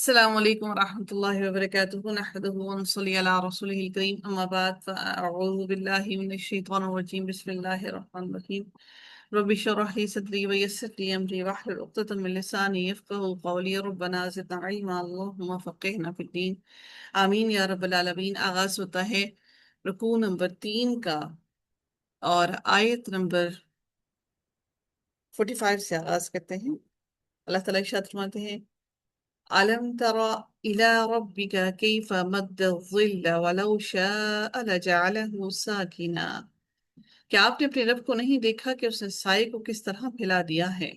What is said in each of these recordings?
السلام عليكم ورحمة الله وبركاته. نحمده ونصلي على رسوله الكريم، أما بعد، فأعوذ بالله من الشيطان الرجيم. بسم الله الرحمن الرحيم. رب اشرح لي صدري ويسر لي أمري واحلل عقدة من لساني يفقهوا قولي. ربنا زدنا علما، اللهم فقهنا في الدين. آمین یا رب العالمین. آغاز ہوتا ہے رکوع نمبر 3 کا اور آیت نمبر 45 سے آغاز کرتے ہیں. اللہ تعالیٰ ارشاد فرماتے ہیں: ألم تر إلى ربك كيف مد الظل ولو شاء لجعله ساكنا. کیا آپ نے اپنے رب کو نہیں دیکھا کہ اس نے سائے کو کس طرح پھیلا دیا ہے؟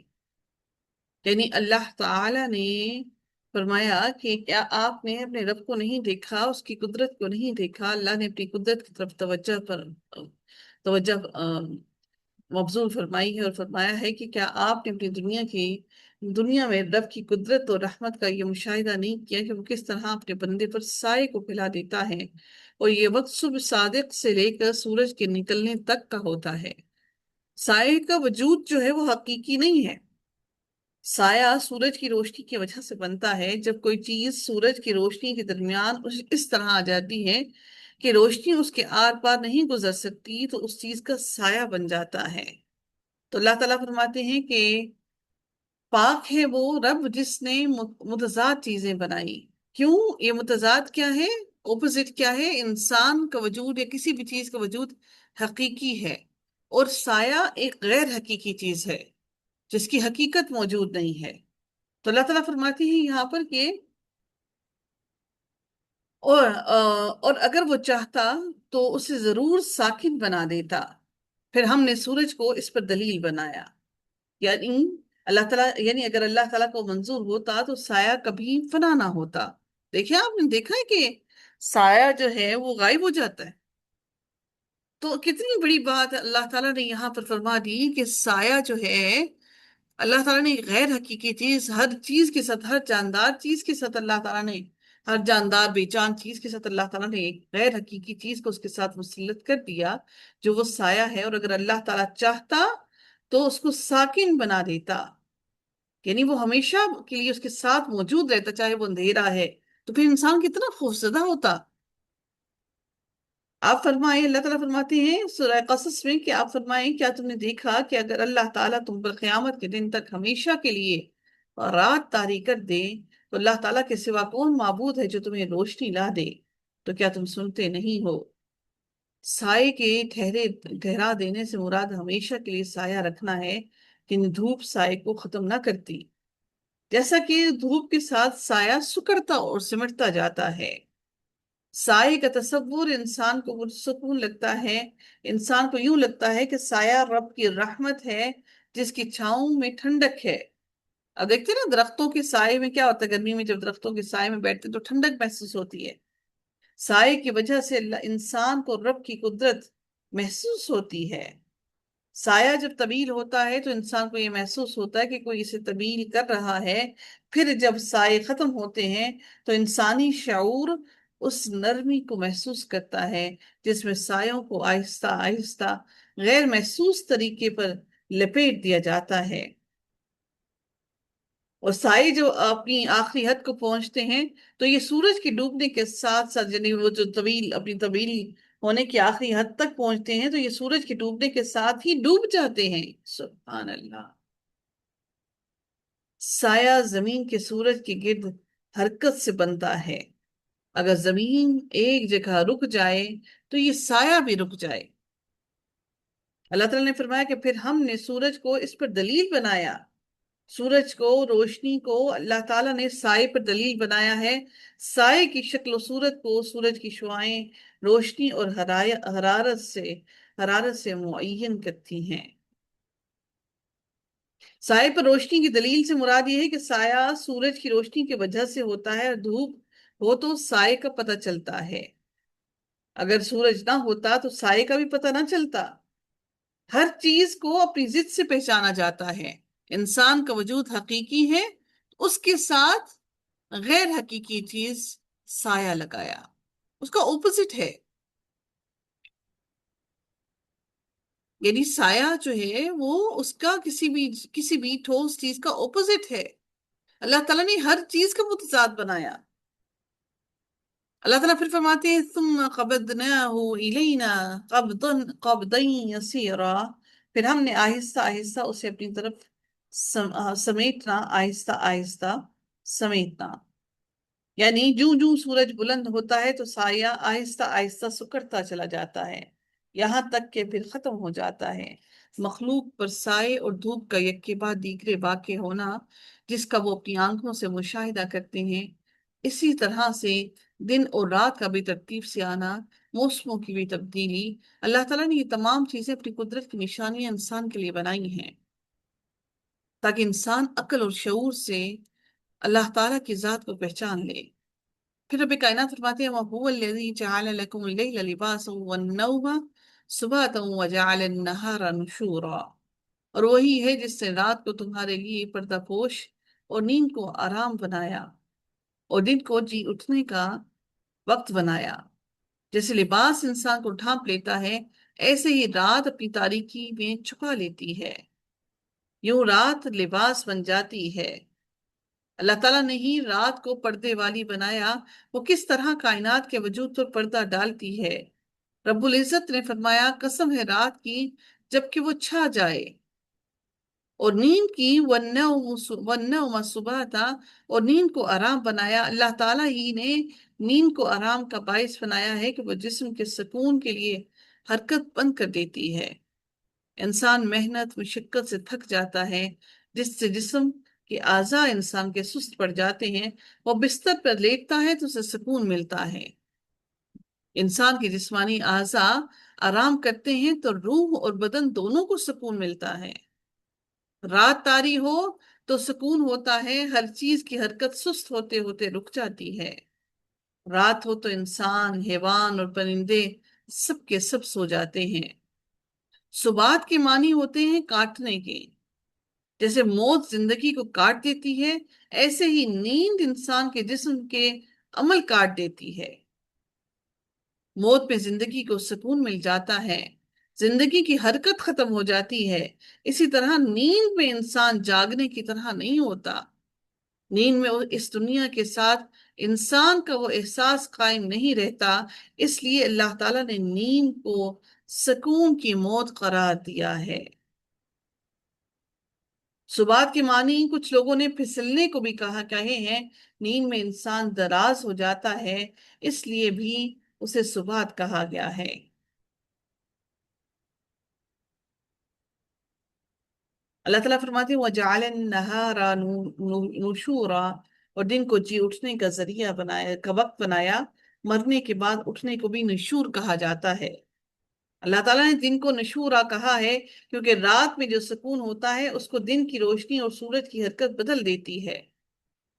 یعنی اللہ تعالی نے فرمایا کہ کیا آپ نے اپنے رب کو نہیں دیکھا، اس کی قدرت کو نہیں دیکھا. اللہ نے اپنی قدرت کی طرف توجہ مبذول فرمائی ہے اور فرمایا ہے کہ کیا آپ نے اپنی دنیا میں رب کی قدرت اور رحمت کا یہ مشاہدہ نہیں کیا کہ وہ کس طرح اپنے بندے پر سائے کو پھیلا دیتا ہے، اور یہ وقت صبح صادق سے لے کر سورج کے نکلنے تک کا ہوتا ہے. سائے کا وجود جو ہے وہ حقیقی نہیں ہے. سایہ سورج کی روشنی کی وجہ سے بنتا ہے. جب کوئی چیز سورج کی روشنی کے درمیان اس طرح آ جاتی ہے کہ روشنی اس کے آر پار نہیں گزر سکتی تو اس چیز کا سایہ بن جاتا ہے. تو اللہ تعالیٰ فرماتے ہیں کہ پاک ہے وہ رب جس نے متضاد چیزیں بنائی. کیوں؟ یہ متضاد کیا ہے؟ اپوزٹ کیا ہے؟ انسان کا وجود یا کسی بھی چیز کا وجود حقیقی ہے، اور سایہ ایک غیر حقیقی چیز ہے جس کی حقیقت موجود نہیں ہے. تو اللہ تعالیٰ فرماتے ہیں یہاں پر کہ اور اگر وہ چاہتا تو اسے ضرور ساکن بنا دیتا. پھر ہم نے سورج کو اس پر دلیل بنایا. یعنی اگر اللہ تعالیٰ کو منظور ہوتا تو سایہ کبھی فنا نہ ہوتا. دیکھیں، آپ نے دیکھا ہے کہ سایہ جو ہے وہ غائب ہو جاتا ہے. تو کتنی بڑی بات اللہ تعالیٰ نے یہاں پر فرما دی کہ سایہ جو ہے اللہ تعالیٰ نے غیر حقیقی چیز، ہر چیز کے ساتھ، ہر جاندار چیز کے ساتھ اللہ تعالیٰ نے، ہر جاندار بے جان چیز کے ساتھ اللہ تعالیٰ نے ایک غیر حقیقی چیز کو اس کے ساتھ مسلط کر دیا جو وہ سایہ ہے. اور اگر اللہ تعالیٰ چاہتا تو اس کو ساکن بنا دیتا، یعنی وہ ہمیشہ کے لیے اس کے ساتھ موجود رہتا، چاہے وہ اندھیرا ہے. تو پھر انسان کتنا خوفزدہ ہوتا. آپ فرمائیں، اللہ تعالیٰ فرماتے ہیں سورہ قصص میں کہ آپ فرمائیں کیا تم نے دیکھا کہ اگر اللہ تعالیٰ تم پر قیامت کے دن تک ہمیشہ کے لیے رات طاری کر دے تو اللہ تعالیٰ کے سوا کون معبود ہے جو تمہیں روشنی لا دے؟ تو کیا تم سنتے نہیں ہو؟ سائے کے ٹھہرا دینے سے مراد ہمیشہ کے لیے سایہ رکھنا ہے کہ دھوپ سائے کو ختم نہ کرتی، جیسا کہ دھوپ کے ساتھ سایہ سکڑتا اور سمٹتا جاتا ہے. سائے کا تصور انسان کو پرسکون لگتا ہے. انسان کو یوں لگتا ہے کہ سایہ رب کی رحمت ہے جس کی چھاؤں میں ٹھنڈک ہے. اب دیکھتے ہیں نا درختوں کے سائے میں کیا ہوتا ہے، گرمی میں جب درختوں کے سائے میں بیٹھتے تو ٹھنڈک محسوس ہوتی ہے. سائے کی وجہ سے انسان کو رب کی قدرت محسوس ہوتی ہے. سایہ جب طویل ہوتا ہے تو انسان کو یہ محسوس ہوتا ہے کہ کوئی اسے طویل کر رہا ہے. پھر جب سائے ختم ہوتے ہیں تو انسانی شعور اس نرمی کو محسوس کرتا ہے جس میں سایوں کو آہستہ آہستہ غیر محسوس طریقے پر لپیٹ دیا جاتا ہے. اور سائے جو اپنی آخری حد کو پہنچتے ہیں تو یہ سورج کے ڈوبنے کے ساتھ ساتھ، یعنی وہ جو اپنی طویل ہونے کی آخری حد تک پہنچتے ہیں تو یہ سورج کے ڈوبنے کے ساتھ ہی ڈوب جاتے ہیں. سبحان اللہ. سایہ زمین کے سورج کے گرد حرکت سے بنتا ہے. اگر زمین ایک جگہ رک جائے تو یہ سایہ بھی رک جائے. اللہ تعالیٰ نے فرمایا کہ پھر ہم نے سورج کو اس پر دلیل بنایا. سورج کو، روشنی کو اللہ تعالیٰ نے سائے پر دلیل بنایا ہے. سائے کی شکل و صورت کو سورج کی شعاعیں روشنی اور حرارت سے معین کرتی ہیں. سائے پر روشنی کی دلیل سے مراد یہ ہے کہ سایہ سورج کی روشنی کی وجہ سے ہوتا ہے. دھوپ ہو تو سائے کا پتہ چلتا ہے، اگر سورج نہ ہوتا تو سائے کا بھی پتہ نہ چلتا. ہر چیز کو اپنی ضد سے پہچانا جاتا ہے. انسان کا وجود حقیقی ہے، اس کے ساتھ غیر حقیقی چیز سایہ لگایا، اس کا اپوزٹ ہے. یعنی سایہ جو ہے وہ اس کا کسی بھی ٹھوس چیز کا اپوزٹ ہے. اللہ تعالیٰ نے ہر چیز کا متضاد بنایا. اللہ تعالیٰ پھر فرماتے ہیں ثم قبضناہ الینا قبضا قبضا یسیرا، پھر ہم نے آہستہ آہستہ اسے اپنی طرف سمیٹنا، آہستہ آہستہ سمیٹنا. یعنی جوں جوں سورج بلند ہوتا ہے تو سایہ آہستہ آہستہ سکڑتا چلا جاتا ہے، یہاں تک کہ پھر ختم ہو جاتا ہے. مخلوق پر سائے اور دھوپ کا یک کے بعد دیگرے واقع ہونا، جس کا وہ اپنی آنکھوں سے مشاہدہ کرتے ہیں، اسی طرح سے دن اور رات کا بھی ترتیب سے آنا، موسموں کی بھی تبدیلی، اللہ تعالیٰ نے یہ تمام چیزیں اپنی قدرت کی نشانیاں انسان کے لیے بنائی ہیں تاکہ انسان عقل اور شعور سے اللہ تعالیٰ کی ذات کو پہچان لے. پھر رب کائنات فرماتے ہیں وَهُوَ الَّذِي جَعَلَ لَكُمُ اللَّيْلَ لِبَاسًا وَالنَّوْمَ سُبَاتًا وَجَعَلَ النَّهَارَ نُشُورًا، اور وہی ہے جس نے رات کو تمہارے لیے پردہ پوش اور نیند کو آرام بنایا اور دن کو جی اٹھنے کا وقت بنایا. جیسے لباس انسان کو ڈھانپ لیتا ہے، ایسے ہی رات اپنی تاریکی میں چھپا لیتی ہے، یوں رات لباس بن جاتی ہے. اللہ تعالیٰ نے ہی رات کو پردے والی بنایا، وہ کس طرح کائنات کے وجود پر پردہ ڈالتی ہے. رب العزت نے فرمایا قسم ہے رات کی جبکہ وہ چھا جائے، اور نیند کی وَالنَّوْمَ سُبَاتًا، اور نیند کو آرام بنایا. اللہ تعالیٰ ہی نے نیند کو آرام کا باعث بنایا ہے کہ وہ جسم کے سکون کے لیے حرکت بند کر دیتی ہے. انسان محنت مشقت سے تھک جاتا ہے، جس سے جسم کے اعضاء انسان کے سست پڑ جاتے ہیں، وہ بستر پر لیٹتا ہے تو اسے سکون ملتا ہے. انسان کے جسمانی اعضاء آرام کرتے ہیں تو روح اور بدن دونوں کو سکون ملتا ہے. رات طاری ہو تو سکون ہوتا ہے، ہر چیز کی حرکت سست ہوتے ہوتے رک جاتی ہے. رات ہو تو انسان، حیوان اور پرندے سب کے سب سو جاتے ہیں. سبات کے معنی ہوتے ہیں کاٹنے کے. جیسے موت زندگی کو کاٹ دیتی ہے، ایسے ہی نیند انسان کے جسم کے عمل کاٹ دیتی ہے. موت میں زندگی کو سکون مل جاتا ہے، زندگی کی حرکت ختم ہو جاتی ہے. اسی طرح نیند میں انسان جاگنے کی طرح نہیں ہوتا. نیند میں اس دنیا کے ساتھ انسان کا وہ احساس قائم نہیں رہتا، اس لیے اللہ تعالیٰ نے نیند کو سکون کی موت قرار دیا ہے. سبات کے معنی کچھ لوگوں نے پھسلنے کو بھی کہے ہیں. نیند میں انسان دراز ہو جاتا ہے، اس لیے بھی اسے سبات کہا گیا ہے. اللہ تعالیٰ فرماتے ہیں وَجَعَلَ النَّهَارَ نُشُورًا، اور دن کو جی اٹھنے کا ذریعہ بنایا، کا وقت بنایا. مرنے کے بعد اٹھنے کو بھی نشور کہا جاتا ہے. اللہ تعالیٰ نے دن کو نشورا کہا ہے کیونکہ رات میں جو سکون ہوتا ہے اس کو دن کی روشنی اور سورج کی حرکت بدل دیتی ہے.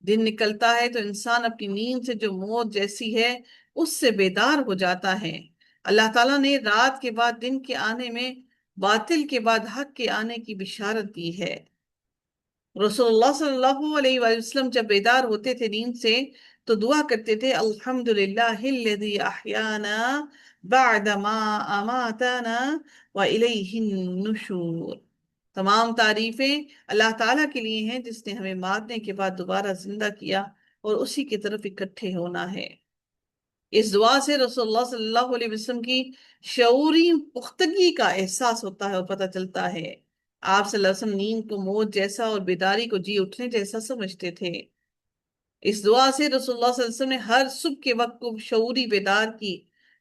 دن نکلتا ہے تو انسان اپنی نیند سے جو موت جیسی ہے اس سے بیدار ہو جاتا ہے. اللہ تعالیٰ نے رات کے بعد دن کے آنے میں باطل کے بعد حق کے آنے کی بشارت دی ہے. رسول اللہ صلی اللہ علیہ وآلہ وسلم جب بیدار ہوتے تھے نیند سے تو دعا کرتے تھے الحمدللہ الذی احیانا بعد ما اماتنا والیہ النشور. تمام تعریفیں اللہ تعالیٰ کے لیے ہیں جس نے ہمیں مارنے کے بعد دوبارہ زندہ کیا اور اسی کی طرف اکٹھے ہونا ہے. اس دعا سے رسول اللہ صلی اللہ علیہ وسلم کی شعوری پختگی کا احساس ہوتا ہے اور پتہ چلتا ہے. آپ صلی اللہ علیہ وسلم نیند کو موت جیسا اور بیداری کو جی اٹھنے جیسا سمجھتے تھے. اس دعا سے رسول اللہ صلی اللہ علیہ وسلم نے ہر صبح کے وقت کو شعوری بیدار کی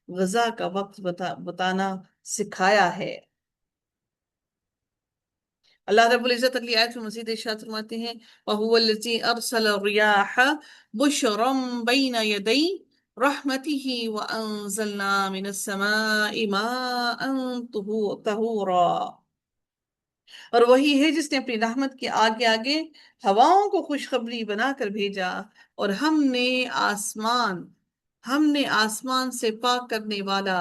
غذا کا وقت بتانا سکھایا ہے. اللہ رب العزت اگلی آیت میں مزید ارشاد فرماتے ہیں وَهُوَ الَّذِي أَرْسَلَ الرِّيَاحَ بُشْرًا بَيْنَ يَدَيْ رَحْمَتِهِ وَأَنزَلْنَا مِنَ السَّمَاءِ مَاءً طَهُورًا، اور وہی ہے جس نے اپنی رحمت کے آگے آگے ہواؤں کو خوشخبری بنا کر بھیجا، اور ہم نے آسمان سے پاک کرنے والا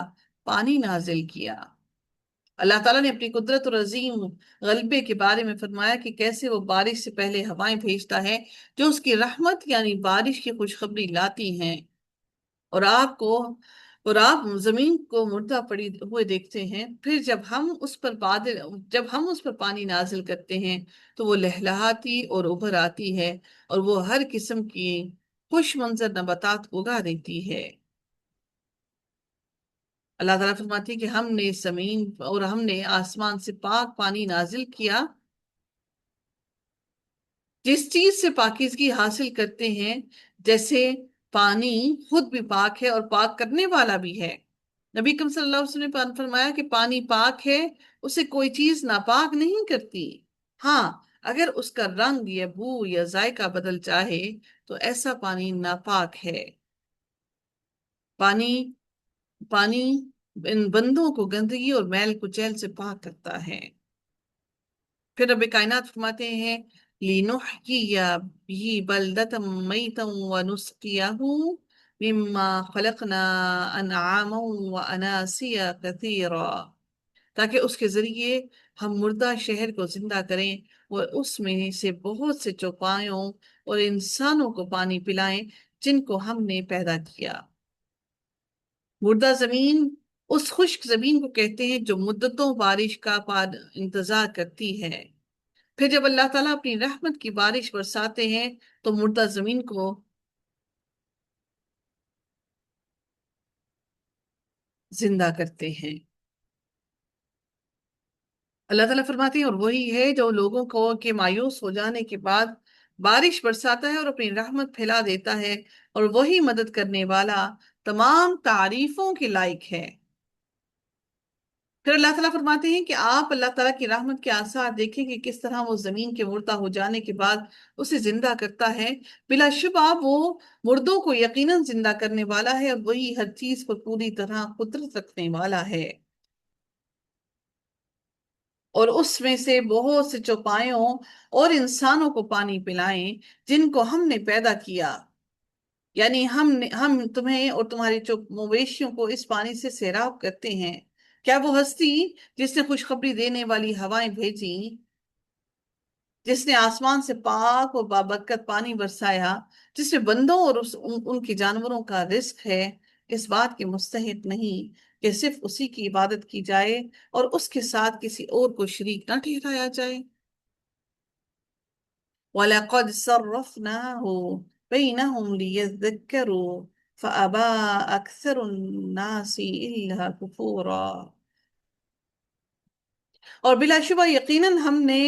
پانی نازل کیا. اللہ تعالیٰ نے اپنی قدرت اور عظیم غلبے کے بارے میں فرمایا کہ کیسے وہ بارش سے پہلے ہوائیں بھیجتا ہے جو اس کی رحمت یعنی بارش کی خوشخبری لاتی ہیں، اور آپ کو اور آپ زمین کو مردہ پڑی ہوئے دیکھتے ہیں، پھر جب ہم اس پر پانی نازل کرتے ہیں تو وہ لہلہاتی اور ابھر آتی ہے، اور وہ ہر قسم کی خوش منظر نباتات اگا دیتی ہے۔ اللہ تعالیٰ فرماتی ہے کہ ہم نے زمین اور ہم نے آسمان سے پاک پانی نازل کیا، جس چیز سے پاکیزگی حاصل کرتے ہیں، جیسے پانی خود بھی پاک ہے اور پاک کرنے والا بھی ہے۔ نبی کریم صلی اللہ علیہ وسلم نے فرمایا کہ پانی پاک ہے، اسے کوئی چیز ناپاک نہیں کرتی۔ ہاں، اگر اس کا رنگ یا بو یا ذائقہ بدل جائے تو ایسا پانی ناپاک ہے۔ پانی پانی ان بندوں کو گندگی اور میل کچیل سے پاک کرتا ہے۔ پھر رب کائنات فرماتے ہیں لِنُحْيِيَ بِهِ بَلْدَةً مَيْتًا وَنُسْقِيَهُ مِمَّا خَلَقْنَا أَنْعَامًا وَأَنَاسِيَّ كَثِيرًا، تاکہ اس کے ذریعے ہم مردہ شہر کو زندہ کریں اور اس میں سے بہت سے چوپایوں اور انسانوں کو پانی پلائیں جن کو ہم نے پیدا کیا۔ مردہ زمین اس خشک زمین کو کہتے ہیں جو مدتوں بارش کا انتظار کرتی ہے۔ پھر جب اللہ تعالیٰ اپنی رحمت کی بارش برساتے ہیں تو مردہ زمین کو زندہ کرتے ہیں۔ اللہ تعالیٰ فرماتے ہیں اور وہی ہے جو لوگوں کو کہ مایوس ہو جانے کے بعد بارش برساتا ہے اور اپنی رحمت پھیلا دیتا ہے، اور وہی مدد کرنے والا تمام تعریفوں کے لائق ہے۔ پھر اللہ تعالیٰ فرماتے ہیں کہ آپ اللہ تعالیٰ کی رحمت کے آثار دیکھیں کہ کس طرح وہ زمین کے مردہ ہو جانے کے بعد اسے زندہ کرتا ہے۔ بلا شبہ وہ مردوں کو یقیناً زندہ کرنے والا ہے، اور وہی ہر چیز پر پوری طرح قدرت رکھنے والا ہے۔ اور اس میں سے بہت سے چوپایوں اور انسانوں کو پانی پلائیں جن کو ہم نے پیدا کیا، یعنی ہم تمہیں اور تمہاری مویشیوں کو اس پانی سے سیراب کرتے ہیں۔ کیا وہ ہستی جس نے خوشخبری دینے والی ہوائیں بھیجی، جس نے آسمان سے پاک اور بابرکت پانی برسایا، جس میں بندوں اور ان کے جانوروں کا رزق ہے، اس بات کے مستحق نہیں کہ صرف اسی کی عبادت کی جائے اور اس کے ساتھ کسی اور کو شریک نہ ٹھہرایا جائے۔ وَلَقَدْ صَرَّفْنَاهُ بَيْنَهُمْ لِيَذَّكَّرُوا فَأَبَى أَكْثَرُ النَّاسِ إِلَّا كُفُورًا، اور بلا شبہ یقیناً ہم نے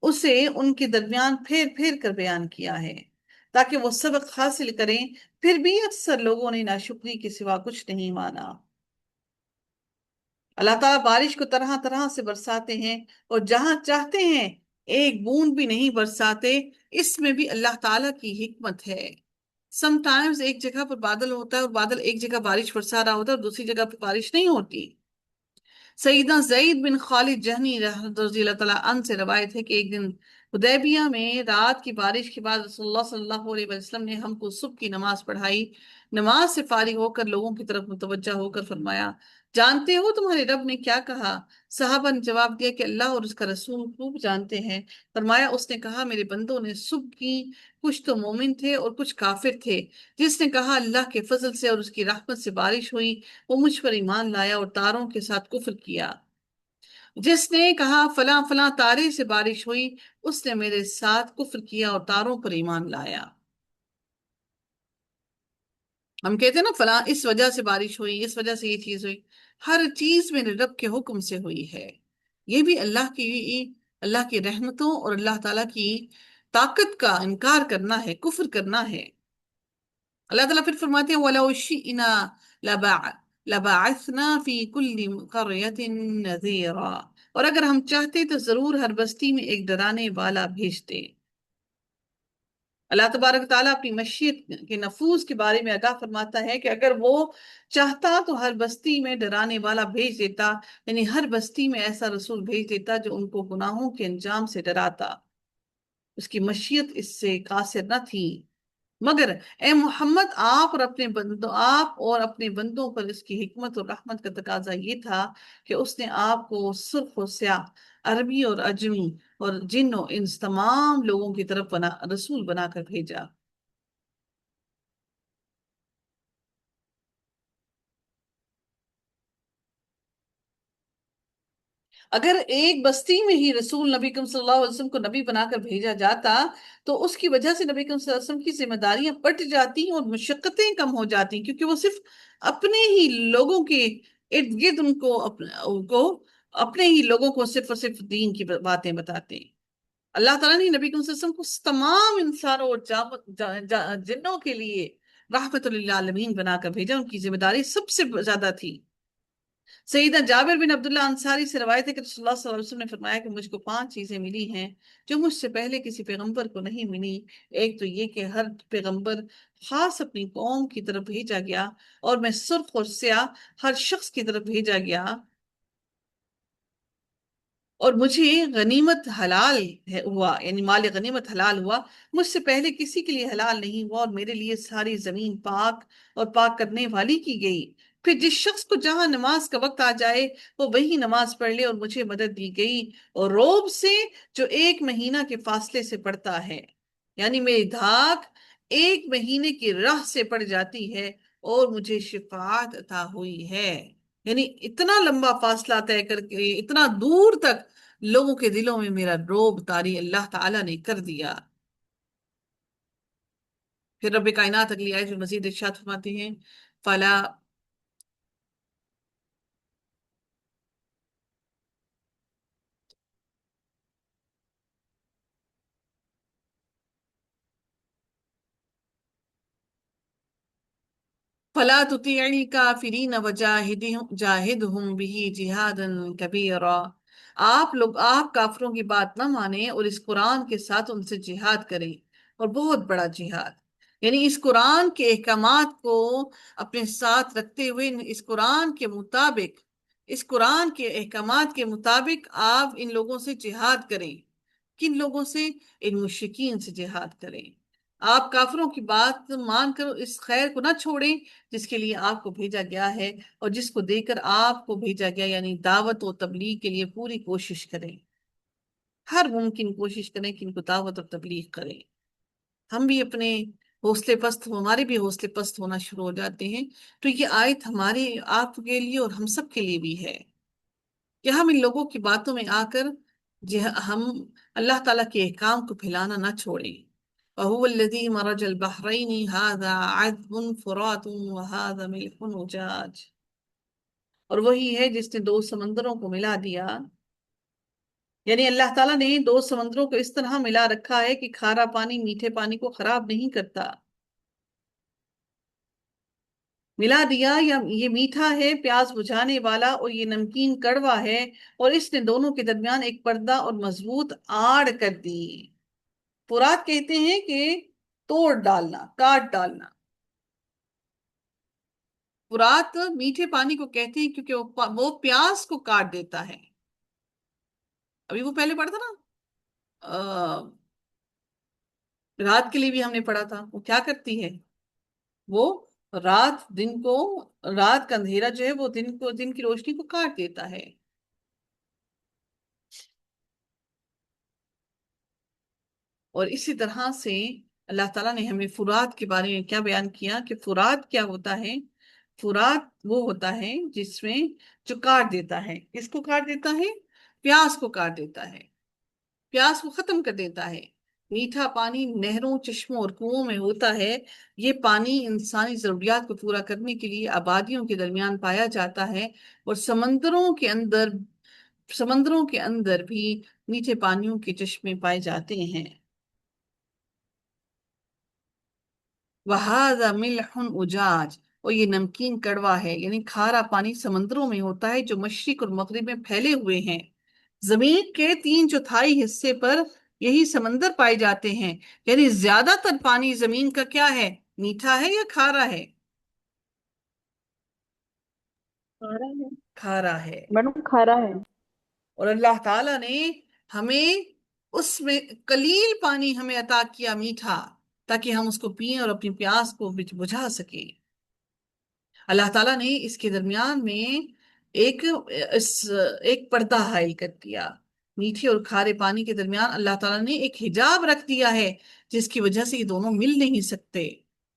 اسے ان کے درمیان پھیر پھیر کر بیان کیا ہے تاکہ وہ سبق حاصل کریں، پھر بھی اکثر لوگوں نے ناشکری کے سوا کچھ نہیں مانا۔ اللہ تعالیٰ بارش کو طرح طرح سے برساتے ہیں، اور جہاں چاہتے ہیں ایک بوند بھی نہیں برساتے، اس میں بھی اللہ تعالیٰ کی حکمت ہے۔ سم ٹائمز ایک جگہ پر بادل ہوتا ہے اور بادل ایک جگہ بارش برسا رہا ہوتا ہے اور دوسری جگہ پر بارش نہیں ہوتی۔ سیدنا زید بن خالد جہنی رضی اللہ تعالیٰ عنہ سے روایت ہے کہ ایک دن حدیبیہ میں رات کی بارش کے بعد رسول اللہ صلی اللہ علیہ وسلم نے ہم کو صبح کی نماز پڑھائی۔ نماز سے فارغ ہو کر لوگوں کی طرف متوجہ ہو کر فرمایا، جانتے ہو تمہارے رب نے کیا کہا؟ صحابہ نے جواب دیا کہ اللہ اور اس کا رسول خوب جانتے ہیں۔ فرمایا، اس نے کہا میرے بندوں نے صبح کی کچھ تو مومن تھے اور کچھ کافر تھے، جس نے کہا اللہ کے فضل سے اور اس کی رحمت سے بارش ہوئی وہ مجھ پر ایمان لایا اور تاروں کے ساتھ کفر کیا۔ جس نے کہا فلاں فلاں تارے سے بارش ہوئی، اس نے میرے ساتھ کفر کیا اور تاروں پر ایمان لایا۔ ہم کہتے ہیں نا فلاں اس وجہ سے بارش ہوئی، اس وجہ سے یہ چیز ہوئی، ہر چیز میرے رب کے حکم سے ہوئی ہے۔ یہ بھی اللہ کی رحمتوں اور اللہ تعالیٰ کی طاقت کا انکار کرنا ہے، کفر کرنا ہے۔ اللہ تعالیٰ پھر فرماتے ہیں وَلَوْ شِئْنَا لَبَعَثْنَا فِي كُلِّ قَرْيَةٍ نَذِيرًا، اور اگر ہم چاہتے تو ضرور ہر بستی میں ایک ڈرانے والا بھیجتے۔ اللہ تبارک تعالیٰ اپنی مشیت کے نفوذ کے بارے میں آگاہ فرماتا ہے کہ اگر وہ چاہتا تو ہر بستی میں ڈرانے والا بھیج دیتا، یعنی ہر بستی میں ایسا رسول بھیج دیتا جو ان کو گناہوں کے انجام سے ڈراتا۔ اس کی مشیت اس سے قاصر نہ تھی، مگر اے محمد آپ اور اپنے بندوں پر اس کی حکمت اور رحمت کا تقاضا یہ تھا کہ اس نے آپ کو سرخ و سیاہ، عربی اور عجمی اور جن و انس تمام لوگوں کی طرف رسول بنا کر بھیجا۔ اگر ایک بستی میں ہی رسول نبی کریم صلی اللہ علیہ وسلم کو نبی بنا کر بھیجا جاتا تو اس کی وجہ سے نبی کریم صلی اللہ علیہ وسلم کی ذمہ داریاں پٹ جاتی اور مشقتیں کم ہو جاتی، کیونکہ وہ صرف اپنے ہی لوگوں کے ارد گرد اپنے ہی لوگوں کو صرف اور صرف دین کی باتیں بتاتے ہیں۔ اللہ تعالیٰ نے نبی کریم صلی اللہ علیہ وسلم کو تمام انسانوں اور جنوں کے لیے رحمت للعالمین بنا کر بھیجا، ان کی ذمہ داری سب سے زیادہ تھی۔ سیدنا جابر بن عبداللہ انصاری سے روایت ہے کہ رسول اللہ صلی اللہ علیہ وسلم نے فرمایا کہ مجھ کو 5 چیزیں ملی ہیں جو مجھ سے پہلے کسی پیغمبر کو نہیں ملی۔ ایک تو یہ کہ ہر پیغمبر خاص اپنی قوم کی طرف بھیجا گیا، اور میں سرخ اور سیاہ ہر شخص کی طرف بھیجا گیا، اور مجھے غنیمت حلال ہوا، یعنی مال غنیمت حلال ہوا، مجھ سے پہلے کسی کے لیے حلال نہیں ہوا، اور میرے لیے ساری زمین پاک اور پاک کرنے والی کی گئی۔ پھر جس شخص کو جہاں نماز کا وقت آ جائے وہ وہی نماز پڑھ لے، اور مجھے مدد دی گئی اور روب سے جو 1 مہینہ کے فاصلے سے پڑتا ہے، یعنی میری دھاک 1 مہینے کی راہ سے پڑ جاتی ہے اور مجھے شفاعت عطا ہوئی ہے۔ یعنی اتنا لمبا فاصلہ طے کر کے اتنا دور تک لوگوں کے دلوں میں میرا روب طاری اللہ تعالیٰ نے کر دیا۔ پھر رب کائنات اگلی آیت جو مزید ارشاد فرماتے ہیں، فلا فلا تطیع الکافرین جاہدہم بھی جہادا کبیرا۔ آپ کافروں کی بات نہ مانیں اور اس قرآن کے ساتھ ان سے جہاد کریں، اور بہت بڑا جہاد، یعنی اس قرآن کے احکامات کو اپنے ساتھ رکھتے ہوئے اس قرآن کے احکامات کے مطابق آپ ان لوگوں سے جہاد کریں۔ کن لوگوں سے؟ ان مشرکین سے جہاد کریں۔ آپ کافروں کی بات مان کر اس خیر کو نہ چھوڑیں جس کے لیے آپ کو بھیجا گیا ہے اور جس کو دے کر آپ کو بھیجا گیا، یعنی دعوت و تبلیغ کے لیے پوری کوشش کریں، ہر ممکن کوشش کریں کہ ان کو دعوت اور تبلیغ کریں۔ ہم بھی ہمارے بھی حوصلے پست ہونا شروع ہو جاتے ہیں، تو یہ آیت ہمارے آپ کے لیے اور ہم سب کے لیے بھی ہے کہ ہم ان لوگوں کی باتوں میں آ کر ہم اللہ تعالیٰ کے احکام کو پھیلانا نہ چھوڑیں۔ وَهُوَ الَّذِي مَرَجَ الْبَحْرَيْنِ هَذَا عَذْبٌ فُرَاتٌ وَهَذَا مِلْحٌ أُجَاجٌ، اور وہی ہے جس نے 2 سمندروں کو ملا دیا، یعنی اللہ تعالیٰ نے 2 سمندروں کو اس طرح ملا رکھا ہے کہ کھارا پانی میٹھے پانی کو خراب نہیں کرتا۔ ملا دیا، یا یہ میٹھا ہے پیاس بجھانے والا، اور یہ نمکین کڑوا ہے، اور اس نے دونوں کے درمیان ایک پردہ اور مضبوط آڑ کر دی۔ فرات کہتے ہیں کہ توڑ ڈالنا، کاٹ ڈالنا۔ فرات میٹھے پانی کو کہتے ہیں کیونکہ وہ پیاس کو کاٹ دیتا ہے۔ ابھی وہ پہلے پڑھا تھا نا، رات کے لیے بھی ہم نے پڑھا تھا، وہ کیا کرتی ہے؟ وہ رات کا اندھیرا جو ہے وہ دن کی روشنی کو کاٹ دیتا ہے۔ اور اسی طرح سے اللہ تعالیٰ نے ہمیں فرات کے بارے میں کیا بیان کیا کہ فرات کیا ہوتا ہے؟ فرات وہ ہوتا ہے جس میں جو کاٹ دیتا ہے، کس کو کاٹ دیتا ہے؟ پیاس کو کاٹ دیتا ہے، پیاس کو ختم کر دیتا ہے۔ میٹھا پانی نہروں، چشموں اور کنووں میں ہوتا ہے، یہ پانی انسانی ضروریات کو پورا کرنے کے لیے آبادیوں کے درمیان پایا جاتا ہے، اور سمندروں کے اندر بھی میٹھے پانیوں کے چشمے پائے جاتے ہیں۔ وَهَذَا مِلْحٌ أُجَاجٌ، اور یہ نمکین کڑوا ہے، یعنی کھارا پانی سمندروں میں ہوتا ہے جو مشرق اور مغرب میں پھیلے ہوئے ہیں۔ زمین کے 3/4 حصے پر یہی سمندر پائے جاتے ہیں، یعنی زیادہ تر پانی زمین کا کیا ہے؟ میٹھا ہے یا کھارا ہے؟ کھارا ہے کھارا ہے۔ میڈم، کھارا ہے۔ اور اللہ تعالیٰ نے ہمیں اس میں قلیل پانی ہمیں عطا کیا میٹھا، تاکہ ہم اس کو پئیں اور اپنی پیاس کو بجھا سکیں۔ اللہ تعالیٰ نے اس کے درمیان میں ایک ایک پردہ حائل کر دیا، میٹھے اور کھارے پانی کے درمیان اللہ تعالیٰ نے ایک حجاب رکھ دیا ہے، جس کی وجہ سے یہ دونوں مل نہیں سکتے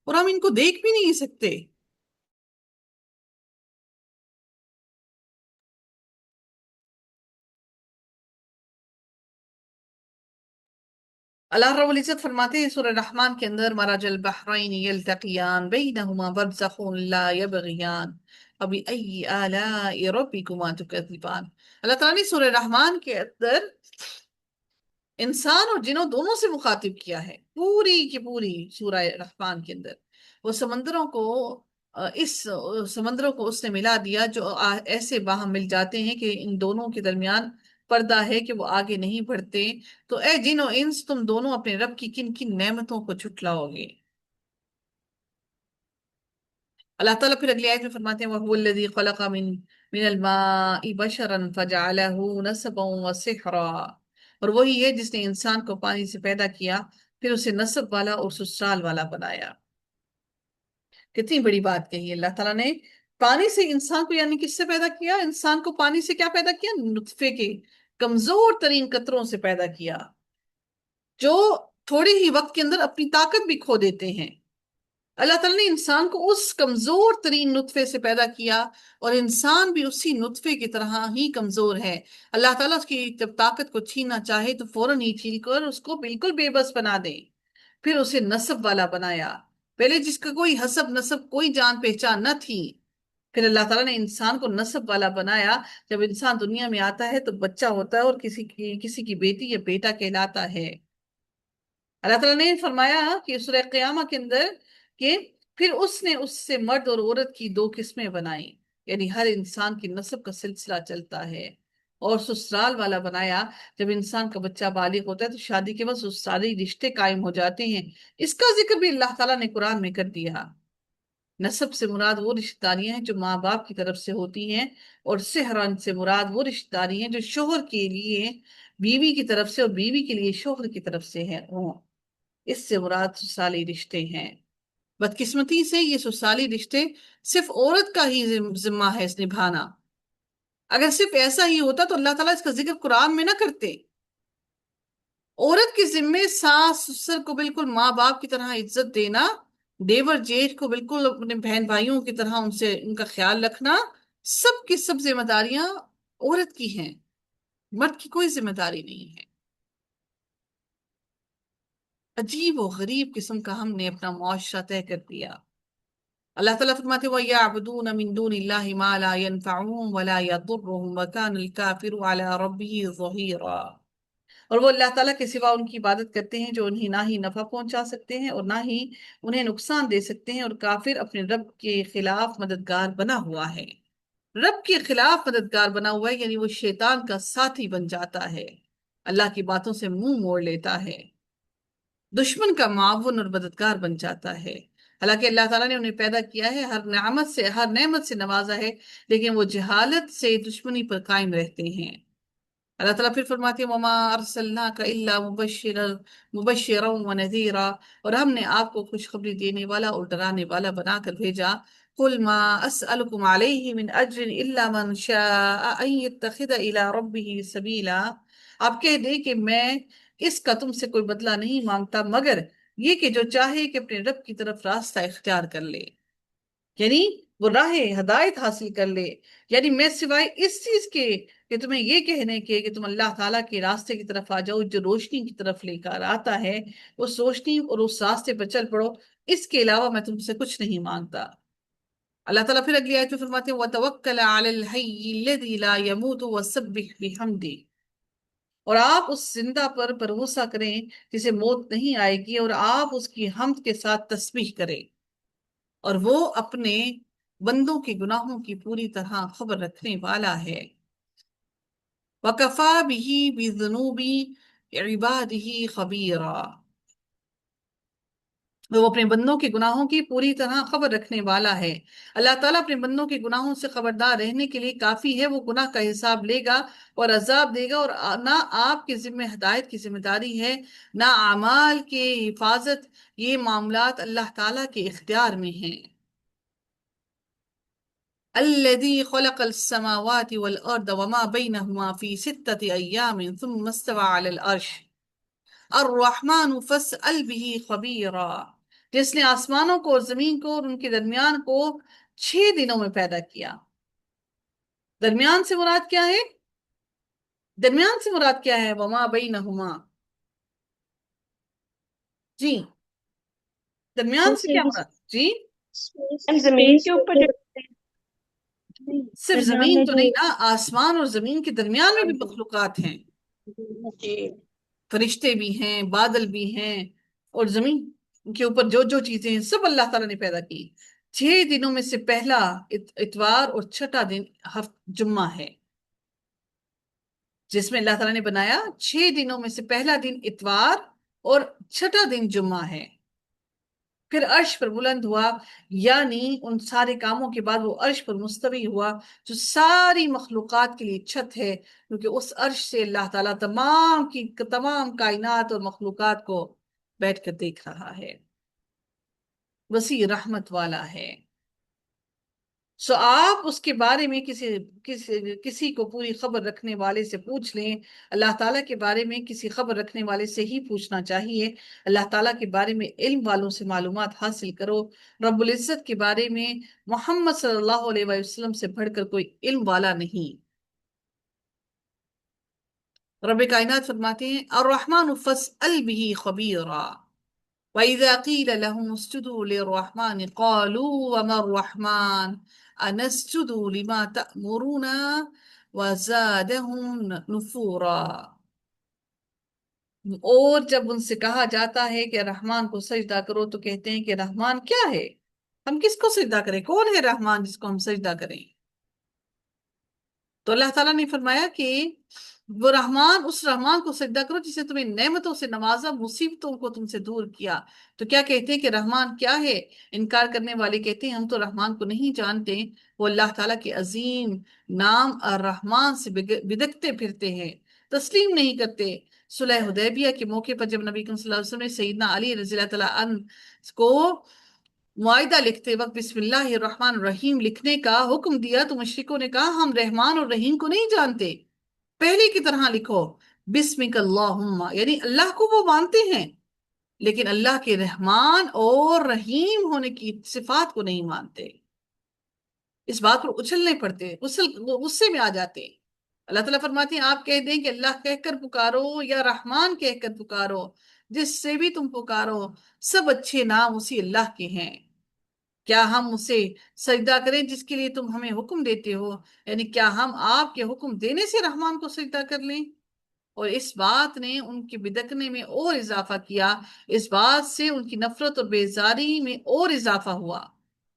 اور ہم ان کو دیکھ بھی نہیں سکتے۔ اللہ رب العزت فرماتے ہیں سورہ رحمان کے اندر مرج البحرین یلتقیان بینہما برزخ لا یبغیان فبأی آلاء ربکما تکذبان۔ اللہ تعالیٰ نے سورہ رحمان کے اندر انسان اور جنوں دونوں سے مخاطب کیا ہے پوری کی پوری سورہ رحمان کے اندر۔ وہ سمندروں کو سمندروں کو اس نے ملا دیا جو ایسے باہم مل جاتے ہیں کہ ان دونوں کے درمیان پردہ ہے کہ وہ آگے نہیں بڑھتے۔ تو اے جن و انس، تم دونوں اپنے رب کی کن کن نعمتوں کو جھٹلاؤ گے؟ اللہ تعالیٰ پھر اگلی آیت میں فرماتے ہیں وَهُوَ الَّذِي خَلَقَ مِنَ الْمَاءِ بَشَرًا فَجَعَلَهُ نَسَبًا وَسِحْرًا، اور وہی ہے جس نے انسان کو پانی سے پیدا کیا پھر اسے نسب والا اور سسرال والا بنایا۔ کتنی بڑی بات کہی اللہ تعالیٰ نے، پانی سے انسان کو یعنی کس سے پیدا کیا؟ انسان کو پانی سے کیا پیدا کیا؟ نطفے کے کمزور ترین قطروں سے پیدا کیا جو تھوڑے ہی وقت کے اندر اپنی طاقت بھی کھو دیتے ہیں۔ اللہ تعالیٰ نے انسان کو اس کمزور ترین نطفے سے پیدا کیا اور انسان بھی اسی نطفے کی طرح ہی کمزور ہے۔ اللہ تعالیٰ اس کی جب طاقت کو چھیننا چاہے تو فوراً ہی چھین کر اس کو بالکل بے بس بنا دے، پھر اسے نسب والا بنایا، پہلے جس کا کوئی حسب نسب کوئی جان پہچان نہ تھی، پھر اللہ تعالیٰ نے انسان کو نسب والا بنایا۔ جب انسان دنیا میں آتا ہے تو بچہ ہوتا ہے اور کسی کی بیٹی یا بیٹا کہلاتا ہے۔ اللہ تعالیٰ نے فرمایا کہ سورہ قیامہ کے اندر کہ پھر اس نے اس سے مرد اور عورت کی دو قسمیں بنائیں، یعنی ہر انسان کی نسب کا سلسلہ چلتا ہے، اور سسرال والا بنایا۔ جب انسان کا بچہ بالغ ہوتا ہے تو شادی کے بعد سسرالی رشتے قائم ہو جاتے ہیں۔ اس کا ذکر بھی اللہ تعالیٰ نے قرآن میں کر دیا۔ نسب سے مراد وہ رشتہ داریاں ہیں جو ماں باپ کی طرف سے ہوتی ہیں، اور سحران سے مراد وہ رشتہ داری ہیں جو شوہر کے لیے بیوی کی طرف سے اور بیوی کے لیے شوہر کی طرف سے ہوں۔ اس سے مراد سسرالی رشتے ہیں۔ بدقسمتی سے یہ سسرالی رشتے صرف عورت کا ہی ذمہ ہے اس نبھانا۔ اگر صرف ایسا ہی ہوتا تو اللہ تعالیٰ اس کا ذکر قرآن میں نہ کرتے۔ عورت کے ذمے ساس سسر کو بالکل ماں باپ کی طرح عزت دینا، دیور جیٹھ کو بالکل اپنے بہن بھائیوں کی طرح ان کا خیال رکھنا، سب کی سب ذمہ داریاں عورت کی ہیں، مرد کی کوئی ذمہ داری نہیں ہے۔ عجیب و غریب قسم کا ہم نے اپنا معاشرہ طے کر دیا۔ اللہ تعالیٰ فرماتے وَيَعْبُدُونَ مِن دُونِ اللَّهِ مَا لَا يَنْفَعُهُمْ وَلَا يَضُرُّهُمْ وَكَانَ الْكَافِرُ عَلَى رَبِّهِ ظَهِيرًا، اور وہ اللہ تعالیٰ کے سوا ان کی عبادت کرتے ہیں جو انہیں نہ ہی نفع پہنچا سکتے ہیں اور نہ ہی انہیں نقصان دے سکتے ہیں، اور کافر اپنے رب کے خلاف مددگار بنا ہوا ہے۔ رب کے خلاف مددگار بنا ہوا ہے یعنی وہ شیطان کا ساتھی بن جاتا ہے، اللہ کی باتوں سے منہ موڑ لیتا ہے، دشمن کا معاون اور مددگار بن جاتا ہے۔ حالانکہ اللہ تعالیٰ نے انہیں پیدا کیا ہے، ہر نعمت سے نوازا ہے، لیکن وہ جہالت سے دشمنی پر قائم رہتے ہیں۔ اللہ تعالیٰ پھر فرماتے ہیں وَمَا أَرْسَلْنَاكَ إِلَّا مُبَشِّرًا وَنَذِيرًا، اور ہم نے آپ کو خوشخبری دینے والا اور ڈرانے والا بنا کر بھیجا۔ قُلْ مَا أَسْأَلُكُمْ عَلَيْهِ مِنْ أَجْرٍ إِلَّا مَنْ شَاءَ أَنْ يَتَّخِذَ إِلَىٰ رَبِّهِ سَبِيلًا، آپ کہہ دیں کہ میں اس کا تم سے کوئی بدلہ نہیں مانگتا مگر یہ کہ جو چاہے کہ اپنے رب کی طرف راستہ اختیار کر لے، یعنی وہ راہ ہدایت حاصل کر لے۔ یعنی میں سوائے اس چیز کے کہ تمہیں یہ کہنے کے کہ تم اللہ تعالیٰ کے راستے کی طرف آ جاؤ جو روشنی کی طرف لے کر آتا ہے، اس روشنی اور اس راستے پر چل پڑو، اس کے علاوہ میں تم سے کچھ نہیں مانگتا۔ اللہ تعالیٰ پھر اگلی آیت میں فرماتے ہیں وَتَوَكَّلْ عَلَى الْحَيِّ الَّذِي لَا يَمُوتُ وَسَبِّحْ بِحَمْدِهِ، اور آپ اس زندہ پر بھروسہ کریں جسے موت نہیں آئے گی، اور آپ اس کی حمد کے ساتھ تسبیح کریں، اور وہ اپنے بندوں کے گناہوں کی پوری طرح خبر رکھنے والا ہے۔ وَكَفَى بِهِ بِذُنُوبِ عِبَادِهِ خَبِيرًا، وہ اپنے بندوں کے گناہوں کی پوری طرح خبر رکھنے والا ہے۔ اللہ تعالیٰ اپنے بندوں کے گناہوں سے خبردار رہنے کے لیے کافی ہے، وہ گناہ کا حساب لے گا اور عذاب دے گا، اور نہ آپ کے ذمہ ہدایت کی ذمہ داری ہے نہ اعمال کے حفاظت، یہ معاملات اللہ تعالیٰ کے اختیار میں ہیں۔ الذي خلق السماوات والأرض وما بينهما في 6 أيام ثم استوى على العرش الرحمن فاسأل به خبيرا، جس نے آسمانوں کو اور زمین کو اور ان کے درمیان کو 6 دنوں میں پیدا کیا۔ درمیان سے مراد کیا ہے؟ درمیان سے مراد کیا ہے؟ وما بینہما، جی درمیان سے کیا مراد؟ جی زمین کے اوپر صرف درمیان زمین میں تو جو نہیں نا، آسمان اور زمین کے درمیان میں بھی مخلوقات ہیں، جی فرشتے بھی ہیں، بادل بھی ہیں، اور زمین کے اوپر جو جو چیزیں ہیں سب اللہ تعالیٰ نے پیدا کی۔ 6 دنوں میں سے پہلا اتوار اور چھٹا دن جمعہ ہے، جس میں اللہ تعالیٰ نے بنایا۔ 6 دنوں میں سے پہلا دن اتوار اور چھٹا دن جمعہ ہے، پھر عرش پر بلند ہوا، یعنی ان سارے کاموں کے بعد وہ عرش پر مستوی ہوا، جو ساری مخلوقات کے لیے چھت ہے، کیونکہ اس عرش سے اللہ تعالیٰ تمام کی تمام کائنات اور مخلوقات کو بیٹھ کر دیکھ رہا ہے، وسیع رحمت والا ہے۔ سو آپ اس کے بارے میں کسی کو پوری خبر رکھنے والے سے پوچھ لیں، اللہ تعالیٰ کے بارے میں کسی خبر رکھنے والے سے ہی پوچھنا چاہیے۔ اللہ تعالیٰ کے بارے میں علم والوں سے معلومات حاصل کرو۔ رب العزت کے بارے میں محمد صلی اللہ علیہ وسلم سے بڑھ کر کوئی علم والا نہیں۔ رب کائنات فرماتے ہیں الرحمن فاسأل به خبیرا وَإِذَا قِيلَ لَهُمُ اسْجُدُوا لِلرَّحْمَنِ قَالُوا وَمَا الرَّحْمَنُ أَنَسْجُدُ لِمَا تَأْمُرُونَ وَزَادَهُمْ نُفُورًا۔ اور جب ان سے کہا جاتا ہے کہ رحمان کو سجدہ کرو تو کہتے ہیں کہ رحمان کیا ہے، ہم کس کو سجدہ کریں، کون ہے رحمان جس کو ہم سجدہ کریں؟ تو اللہ تعالیٰ نے فرمایا کہ وہ رحمان، اس رحمان کو سجدہ کرو جسے تمہیں نعمتوں سے نوازا، مصیبتوں کو تم سے دور کیا۔ تو کیا کہتے ہیں کہ رحمان کیا ہے؟ انکار کرنے والے کہتے ہیں ہم تو رحمان کو نہیں جانتے، وہ اللہ تعالیٰ کے عظیم نام الرحمان سے بدکتے پھرتے ہیں، تسلیم نہیں کرتے۔ صلح حدیبیہ کے موقع پر جب نبی کریم صلی اللہ علیہ وسلم نے سیدنا علی رضی اللہ تعالیٰ عنہ کو معاہدہ لکھتے وقت بسم اللہ الرحمن الرحیم لکھنے کا حکم دیا تو مشرکوں نے کہا ہم رحمان اور رحیم کو نہیں جانتے، پہلے کی طرح لکھو بسمک اللہم، یعنی اللہ کو وہ مانتے ہیں لیکن اللہ کے رحمان اور رحیم ہونے کی صفات کو نہیں مانتے۔ اس بات پر اچھلنے پڑتے، غصے میں آ جاتے۔ اللہ تعالیٰ فرماتے ہیں آپ کہہ دیں کہ اللہ کہہ کر پکارو یا رحمان کہہ کر پکارو، جس سے بھی تم پکارو سب اچھے نام اسی اللہ کے ہیں، کیا ہم اسے سجدہ کریں جس کے لیے تم ہمیں حکم دیتے ہو، یعنی کیا ہم آپ کے حکم دینے سے رحمان کو سجدہ کر لیں؟ اور اس بات نے ان کے بدکنے میں اور اضافہ کیا، اس بات سے ان کی نفرت اور بیزاری میں اور اضافہ ہوا،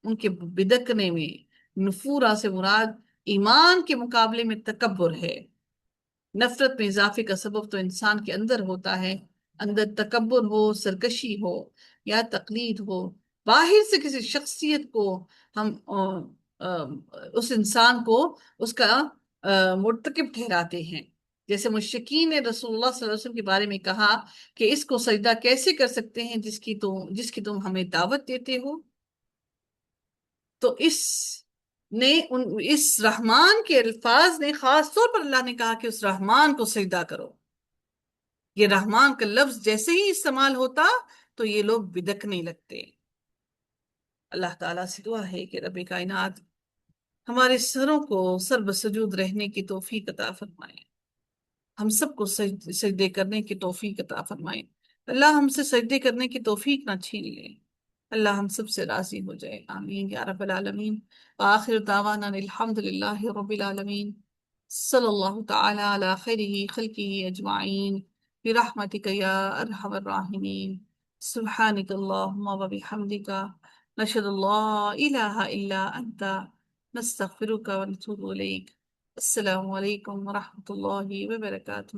ان کے بدکنے میں۔ نفورہ سے مراد ایمان کے مقابلے میں تکبر ہے۔ نفرت میں اضافے کا سبب تو انسان کے اندر ہوتا ہے، اندر تکبر ہو، سرکشی ہو یا تقلید ہو، باہر سے کسی شخصیت کو ہم اس انسان کو اس کا مرتکب ٹھہراتے ہیں۔ جیسے مشرکین نے رسول اللہ صلی اللہ علیہ وسلم کے بارے میں کہا کہ اس کو سجدہ کیسے کر سکتے ہیں جس کی تم ہمیں دعوت دیتے ہو؟ تو اس رحمان کے الفاظ نے خاص طور پر اللہ نے کہا کہ اس رحمان کو سجدہ کرو۔ یہ رحمان کا لفظ جیسے ہی استعمال ہوتا تو یہ لوگ بدکنے لگتے۔ اللہ تعالیٰ سے دعا ہے کہ رب کائنات ہمارے سروں کو سر بسجود رہنے کی توفیق عطا فرمائے، ہم سب کو سجدے کرنے کی توفیق عطا فرمائے، اللہ ہم سے سجدے کرنے کی توفیق نہ چھین لے، اللہ ہم سب سے راضی ہو جائے، آمین یا رب العالمین۔ وآخر دعوانا الحمد للہ رب العالمین، صلی اللہ تعالی علی خیرہ خلقہ اجمعین برحمتک یا ارحم الراحمین، سبحانک اللہم وبحمدک، نشہد اللہ الہ الا انت، نستغفرک ونتوب الیک۔ السلام علیکم ورحمۃ اللہ وبرکاتہ۔